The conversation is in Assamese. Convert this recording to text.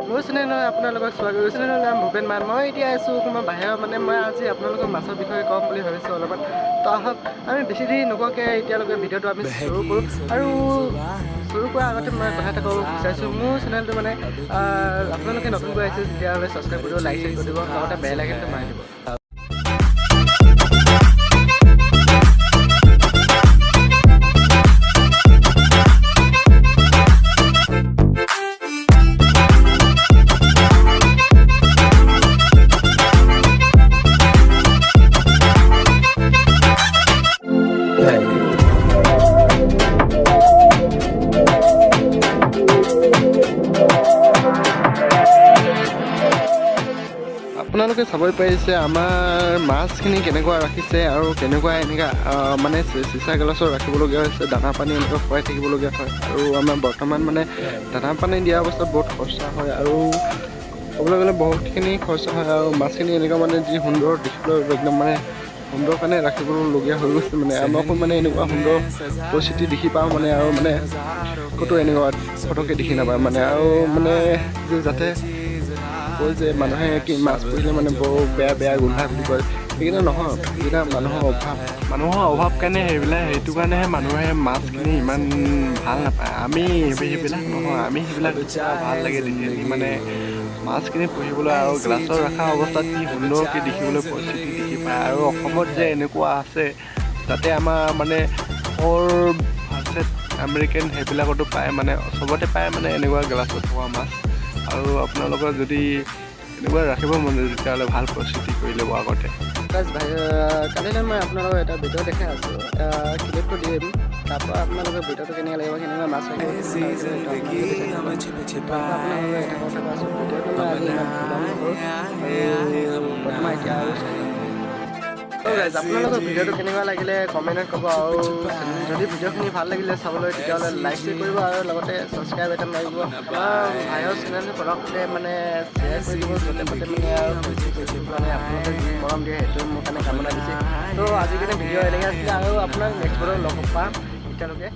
মোৰ চেনেলত আপোনালোকক স্বাগত কৰিছোঁ। চেনেলৰ নাম ভূপেন মান। মই এতিয়া আছোঁ অকণমান বাহিৰত, মই আজি আপোনালোকক মাছৰ বিষয়ে ক'ম বুলি ভাবিছোঁ অলপমান। তো আহক আমি বেছি দেৰি নোকোৱাকৈ এতিয়ালৈকে ভিডিঅ'টো আমি শুৰু কৰোঁ। আৰু শুৰু কৰাৰ আগতে মই কথা এটা ক'ব বিচাৰিছোঁ, মোৰ চেনেলটো আপোনালোকে নতুনকৈ আহিছে তেতিয়াহ'লে ছাবস্ক্ৰাইব কৰিব, লাইক কৰি দিব, লগতে বেল আইকনটো মাৰি দিব। আপোনালোকে চাবই পাৰিছে আমাৰ মাছখিনি কেনেকুৱা ৰাখিছে আৰু কেনেকুৱা এনেকুৱা চিচা গিলাচত ৰাখিবলগীয়া হৈছে, দানা পানী এনেকুৱা খুৱাই থাকিবলগীয়া হয়। আৰু আমাৰ বৰ্তমান দানা পানী দিয়া অৱস্থাত বহুত খৰচা হয়, আৰু ক'বলৈ গ'লে বহুতখিনি খৰচা হয়। আৰু মাছখিনি এনেকুৱা যি সুন্দৰ দেখিবলৈ একদম সুন্দৰ কাৰণে ৰাখিবলগীয়া হৈ গৈছে। আমাকো এনেকুৱা সুন্দৰ পৰিস্থিতি দেখি পাওঁ আৰু ক'তো এনেকুৱা ফটকৈ দেখি নাপায় আৰু যাতে কয় যে মানুহে কি মাছ পুহিলে বৰ বেয়া গোন্ধায় বুলি কয়। সেইকেইটা নহয়, সেইকেইটা মানুহৰ অভাৱ কাৰণে সেইটো কাৰণেহে মানুহে মাছখিনি ইমান ভাল নাপায়। আমি সেইবিলাক নহয়, আমি সেইবিলাক ভাল লাগে দেখি মাছখিনি পুহিবলৈ আৰু গ্লাছত ৰখা অৱস্থাত কি সুন্দৰকৈ দেখিবলৈ পৰিস্থিতি দেখি পায়। আৰু অসমত যে এনেকুৱা আছে যাতে আমাৰ ভাৰ্চেট আমেৰিকান সেইবিলাকতো পায়, চবতে পায় এনেকুৱা গ্লাছত থকা মাছ। আৰু আপোনালোকৰ যদি এনেকুৱা ৰাখিব মন যায় তেতিয়াহ'লে ভাল পৰিস্থিতি কৰি ল'ব আগতে। কালিলৈ মই আপোনালোকক এটা ভিডিঅ' দেখাই আছোঁ, ক্লিপটো দিম। তাৰপৰা আপোনালোকৰ ভিডিঅ'টো কেনেকৈ লাগিব, কেনেকুৱা মাছ ৰাখিব আপোনালোকে এটা কথা কৈছোঁ, ভিডিঅ'টো মই আজি ইমান লং নকৰোঁ। আৰু বৰ্তমান এতিয়া আপোনালোকৰ ভিডিঅ'টো কেনেকুৱা লাগিলে কমেণ্টত ক'ব। আৰু যদি ভিডিঅ'খিনি ভাল লাগিলে চাবলৈ তেতিয়াহ'লে লাইক কৰিব আৰু লগতে ছাবস্ক্ৰাইব এটা মাৰিব। ভাইৰ চেনেলটো পটকতে শ্বেয়াৰ কৰি দিব, য'তে ত'তে আপোনালোকে যি মৰম দিয়ে সেইটো মোৰ কাৰণে কামনা দিছে। তো আজিকালি ভিডিঅ' এনেকৈ আছিলে, আৰু আপোনাক নেক্সট ভিডিঅ'ত লগ পাম। এতিয়ালৈকে